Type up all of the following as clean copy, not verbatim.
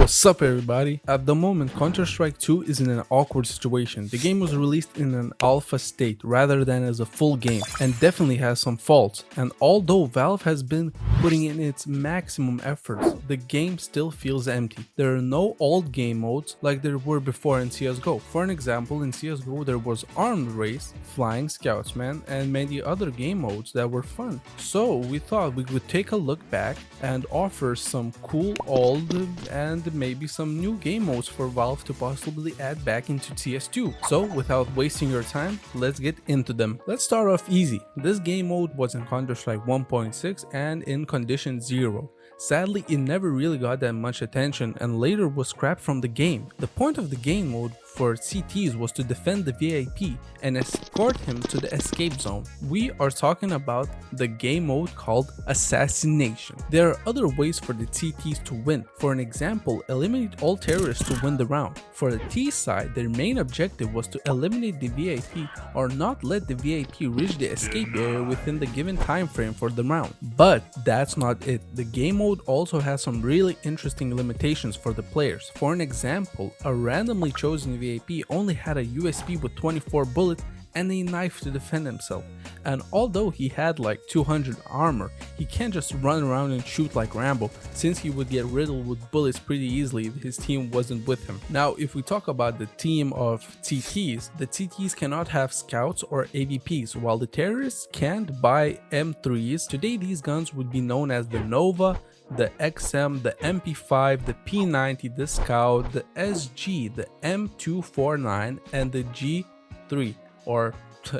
What's up everybody? At the moment, Counter-Strike 2 is in an awkward situation. The game was released in an alpha state rather than as a full game and definitely has some faults. And although Valve has been putting in its maximum efforts, the game still feels empty. There are no old game modes like there were before in CSGO. For an example, in CSGO there was Armed Race, Flying Scoutsman, and many other game modes that were fun. So we thought we would take a look back and offer some cool old and maybe some new game modes for Valve to possibly add back into CS2. So without wasting your time, let's get into them. Let's start off easy. This game mode was in Counter-Strike 1.6 and in Condition 0. Sadly, it never really got that much attention and later was scrapped from the game. The point of the game mode for CTs was to defend the VIP and escort him to the escape zone. We are talking about the game mode called Assassination. There are other ways for the CTs to win. For an example, eliminate all terrorists to win the round. For the T side, their main objective was to eliminate the VIP or not let the VIP reach the escape area within the given time frame for the round. But that's not it. The game mode also has some really interesting limitations for the players. For an example, a randomly chosen VIP only had a USP with 24 bullets and a knife to defend himself, and although he had like 200 armor, he can't just run around and shoot like Rambo, since he would get riddled with bullets pretty easily if his team wasn't with him. Now if we talk about the team of TTs, the TTs cannot have scouts or AVPs, while the terrorists can't buy M3s. Today these guns would be known as the Nova, the XM, the MP5, the P90, the Scout, the SG, the M249, and the G3, or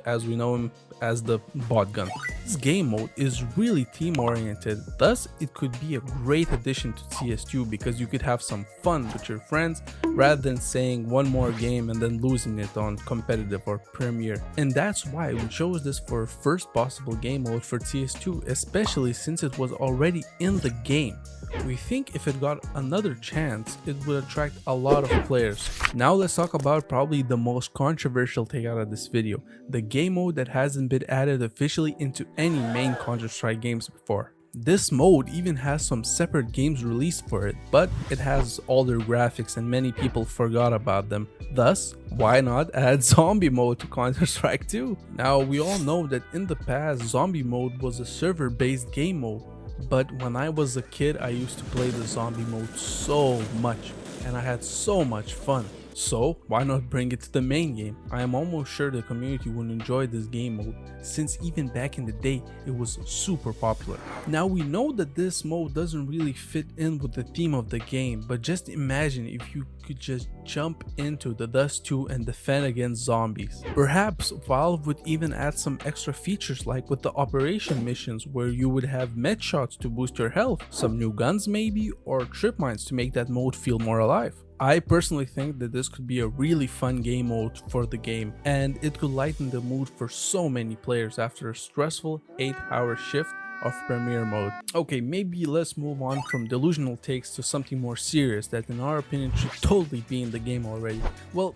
as we know him as the bot gun. This game mode is really team oriented, thus it could be a great addition to CS2 because you could have some fun with your friends rather than saying one more game and then losing it on competitive or premier. And that's why we chose this for first possible game mode for CS2, especially since it was already in the game. We think if it got another chance, it would attract a lot of players. Now let's talk about probably the most controversial take out of this video, the game mode that hasn't been added officially into any main Counter-Strike games before. This mode even has some separate games released for it, but it has older graphics and many people forgot about them. Thus, why not add zombie mode to Counter-Strike 2? Now we all know that in the past, zombie mode was a server-based game mode. But when I was a kid, I used to play the zombie mode so much and I had so much fun. So why not bring it to the main game? I am almost sure the community would enjoy this game mode, since even back in the day it was super popular. Now we know that this mode doesn't really fit in with the theme of the game, but just imagine if you could just jump into the Dust 2 and defend against zombies. Perhaps Valve would even add some extra features like with the operation missions where you would have med shots to boost your health, some new guns maybe, or trip mines to make that mode feel more alive. I personally think that this could be a really fun game mode for the game, and it could lighten the mood for so many players after a stressful 8-hour shift of Premier mode. Okay, maybe let's move on from delusional takes to something more serious that in our opinion should totally be in the game already. Well,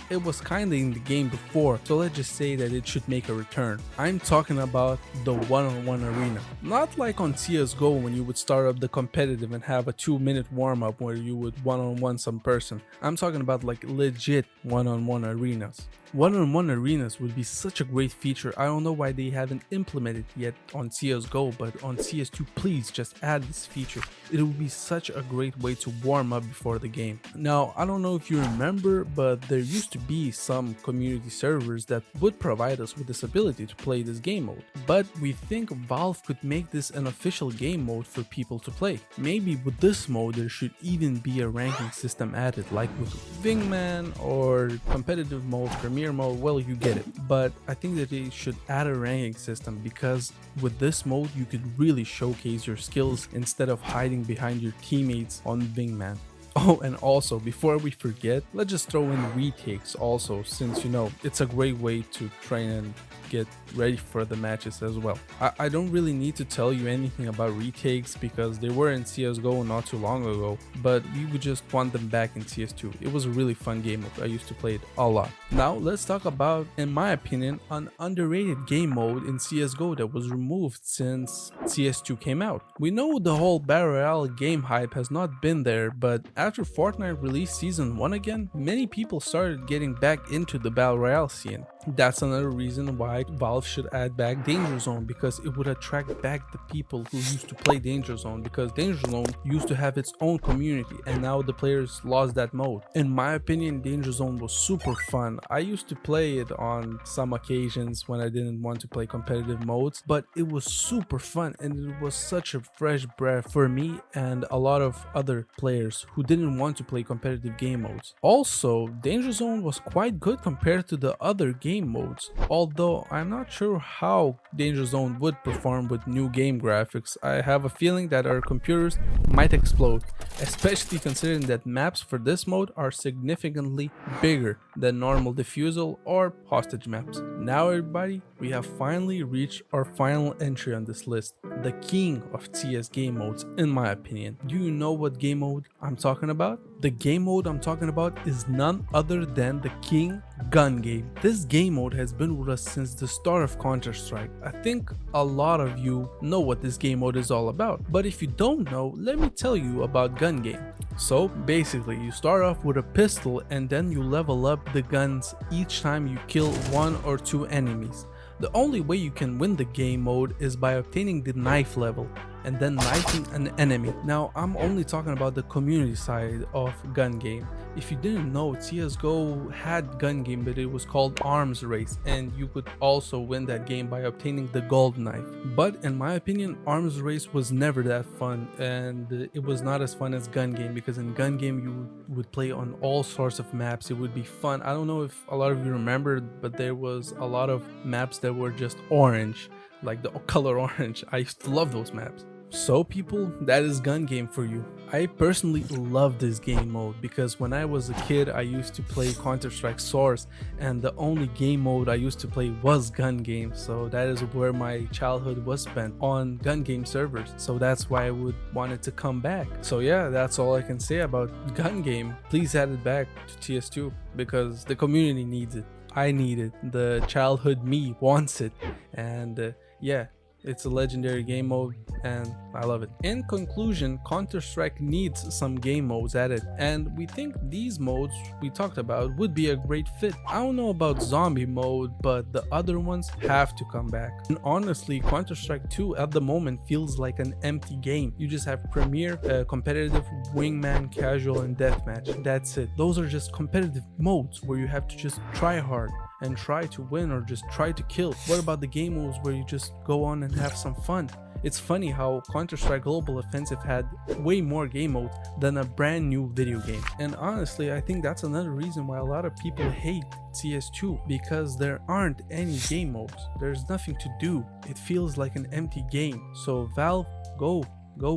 it was kinda in the game before, so let's just say that it should make a return. I'm talking about the one-on-one arena. Not like on CSGO when you would start up the competitive and have a 2-minute warm-up where you would one-on-one some person. I'm talking about like legit one-on-one arenas. One-on-one arenas would be such a great feature. I don't know why they haven't implemented it yet on CSGO, but on CS2 please just add this feature. It would be such a great way to warm up before the game. Now I don't know if you remember, but there used to be some community servers that would provide us with this ability to play this game mode. But we think Valve could make this an official game mode for people to play. Maybe with this mode there should even be a ranking system added, like with Wingman or competitive mode, Premier mode, well you get it. But I think that they should add a ranking system because with this mode you could really showcase your skills instead of hiding behind your teammates on Wingman. Oh, and also before we forget, let's just throw in retakes also, since you know it's a great way to train and get ready for the matches as well. I don't really need to tell you anything about retakes because they were in CSGO not too long ago, but we would just want them back in CS2. It was a really fun game mode. I used to play it a lot. Now let's talk about, in my opinion, an underrated game mode in CSGO that was removed since CS2 came out. We know the whole Battle Royale game hype has not been there, but after Fortnite released Season 1 again, many people started getting back into the Battle Royale scene. That's another reason why Valve should add back Danger Zone, because it would attract back the people who used to play Danger Zone, because Danger Zone used to have its own community and now the players lost that mode. In my opinion, Danger Zone was super fun. I used to play it on some occasions when I didn't want to play competitive modes, but it was super fun and it was such a fresh breath for me and a lot of other players who didn't want to play competitive game modes. Also, Danger Zone was quite good compared to the other game modes, although I'm not sure how Danger Zone would perform with new game graphics. I have a feeling that our computers might explode, especially considering that maps for this mode are significantly bigger than normal defusal or hostage maps. Now everybody, we have finally reached our final entry on this list, the king of CS game modes in my opinion. Do you know what game mode I'm talking about? The game mode I'm talking about is none other than the king gun game. This game mode has been with us since the start of Counter-Strike. I think a lot of you know what this game mode is all about, but if you don't know, let me tell you about gun game. So basically, you start off with a pistol and then you level up the guns each time you kill 1 or 2 enemies. The only way you can win the game mode is by obtaining the knife level and then knifing an enemy. Now, I'm only talking about the community side of gun game. If you didn't know, CSGO had gun game, but it was called Arms Race, and you could also win that game by obtaining the gold knife. But in my opinion, Arms Race was never that fun, and it was not as fun as gun game, because in gun game you would play on all sorts of maps. It would be fun. I don't know if a lot of you remember, but there was a lot of maps that were just orange, like the color orange. I used to love those maps. So people, that is gun game for you. I personally love this game mode because when I was a kid I used to play Counter-Strike Source, and the only game mode I used to play was gun game, so that is where my childhood was spent, on gun game servers. So that's why I would want it to come back. So yeah, that's all I can say about gun game. Please add it back to CS2 because the community needs it. I need it. The childhood me wants it, and yeah, it's a legendary game mode and I love it. In conclusion, Counter-Strike needs some game modes added, and we think these modes we talked about would be a great fit. I don't know about zombie mode, but the other ones have to come back. And honestly, Counter-Strike 2 at the moment feels like an empty game. You just have Premier, competitive, wingman, casual, and deathmatch. That's it. Those are just competitive modes where you have to just try hard and try to win or just try to kill. What about the game modes where you just go on and have some fun? It's funny how Counter-Strike Global Offensive had way more game modes than a brand new video game. And honestly, I think that's another reason why a lot of people hate CS2, because there aren't any game modes. There's nothing to do. It feels like an empty game. So Valve, go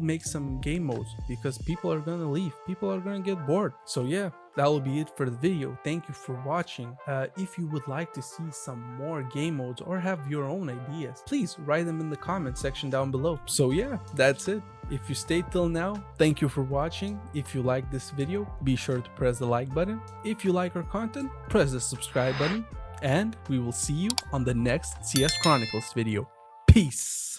make some game modes, because people are gonna leave. People are gonna get bored. So yeah, that will be it for the video. Thank you for watching. If you would like to see some more game modes or have your own ideas, please write them in the comment section down below. So yeah, that's it. If you stayed till now, thank you for watching. If you like this video, be sure to press the like button. If you like our content, press the subscribe button, and we will see you on the next CS Chronicles video. Peace!